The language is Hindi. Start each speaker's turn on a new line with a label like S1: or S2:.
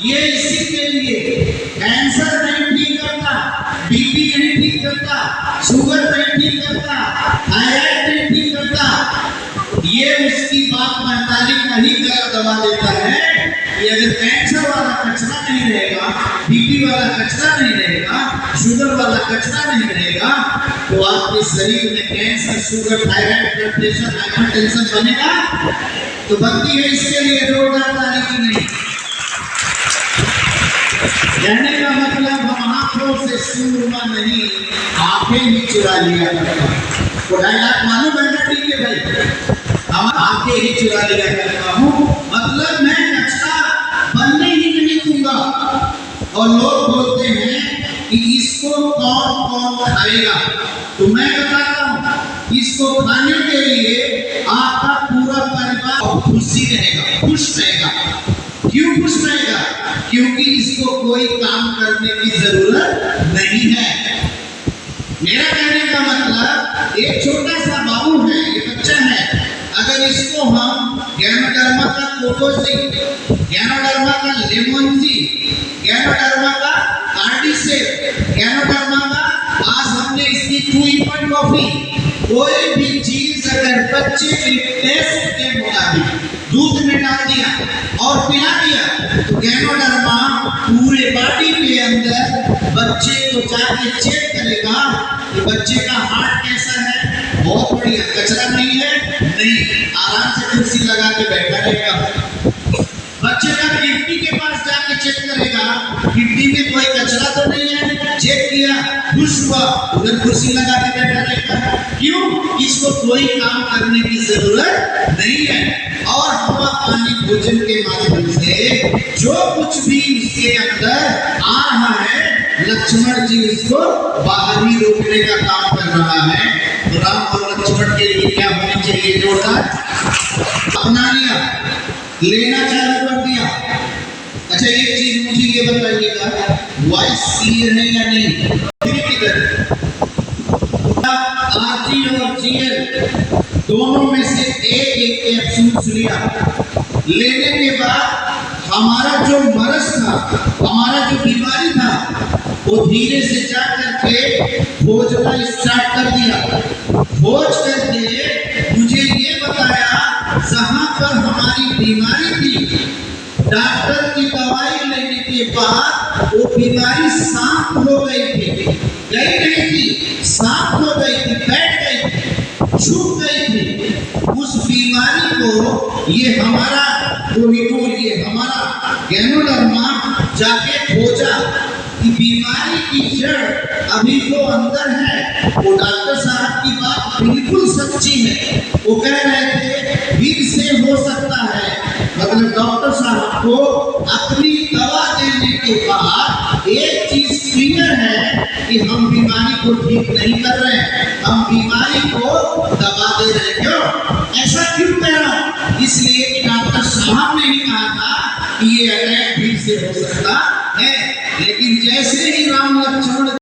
S1: ये इसी के लिए कैंसर नहीं ठीक करता, बीपी नहीं ठीक करता, शुगर नहीं ठीक करता, थायराइड नहीं ठीक करता। ये उसकी बात 45 का ही दवा देता है कि अगर कैंसर वाला कचरा नहीं रहेगा, बीपी वाला कचरा नहीं रहेगा, शुगर वाला कचरा नहीं रहेगा, तो आपके शरीर में cancer, sugar, thyroid, blood pressure, hypertension बनेगा। तो बनती है इसके लिए रोग डालने की नहीं। कहने का मतलब हम आंखों से सूरमा नहीं, आंखें ही चुरा लिया करता। तो डायलॉग मालूम है ना? ठीक है भाई, हम आंखें ही चुरा लिया करता हूँ, मतलब मैं कचरा बनने ही नहीं दूंगा। और लोग बोलते हैं कि इसको कौन कौन खाएगा, तो मैं बताता हूँ, इसको खाने के लिए आपका पूरा परिवार खुशी रहेगा, खुश रहेगा। क्यों खुश रहेगा? क्योंकि इसको कोई काम करने की जरूरत नहीं है। मेरा कहने का मतलब, एक छोटा सा बाबू है, एक बच्चा है, अगर इसको हम गैनोडर्मा का कोकोसिन, गैनोडर्मा का लेमोनजी, गैनोडर्मा का कार्डिसेप, गैनोडर्मा का आज हमने इसकी 2 in 1 कॉफी, कोई भी चीज अगर बच्चे के टेस्ट के मुताबिक दूध में डाल दिया और पिला दिया, तो गैनोडर्मा पूरे बॉडी के अंदर बच्चे को जाके चेक करेगा कि बच्चे का हार्ट कैसा है। बहुत बढ़िया, कचरा नहीं है, नहीं, आराम से कुर्सी लगा के बैठा रहेगा। बच्चे का किडनी के पास जाके चेक करेगा, किडनी में कोई कचरा तो नहीं है, चेक किया, खुश हुआ, उधर कुर्सी लगा के बैठा रहेगा। क्यों? इसको कोई काम करने की जरूरत नहीं है। और हवा, पानी, भोजन के माध्यम से जो कुछ भी उसके अंदर आ रहा है, लक्ष्मण जी उसको बाहर ही रोकने का काम कर रहा है। तो राम और लक्ष्मण के लिए क्या होनी चाहिए? जोरदार अपना लिया, लेना चालू कर दिया। अच्छा, एक चीज मुझे ये बताइएगा, वॉइस क्लियर है या नहीं? आरजी और जीएल दोनों में से एक कैप्सूल लिया, लेने के बाद हमारा जो मरज था, हमारा जो बीमारी था, वो धीरे से जा करके खोजना स्टार्ट कर दिया। खोज करके मुझे ये बताया, जहां पर हमारी बीमारी थी, डॉक्टर की दवाई लेने के बाद वो बीमारी शांत हो गई थी, गई नहीं थी, शांत हो गई थी, बैठ गई थी, छूट गई थी। उस बीमारी को ये हमारा कोहिनूर, ये हमारा गैनोडर्मा जाके खोजा कि बीमारी की जड़ अभी तो अंदर है। वो डॉक्टर साहब की बात बिल्कुल सच्ची है। वो कह रहे थे बीज से हो सकता है, मतलब डॉक्टर साहब को अपनी दवा देने के बाद एक चीज क्लियर है कि हम बीमारी को ठीक नहीं कर रहे हैं, हम बीमारी को दबा दे रहे हैं। क्यों? ऐसा क्यों कह रहा हूं? इसलिए कि डॉक्टर साहब ने ही कहा था कि ये अटैक बीज से हो सकता है। लेकिन जैसे ही राम लक्ष्मण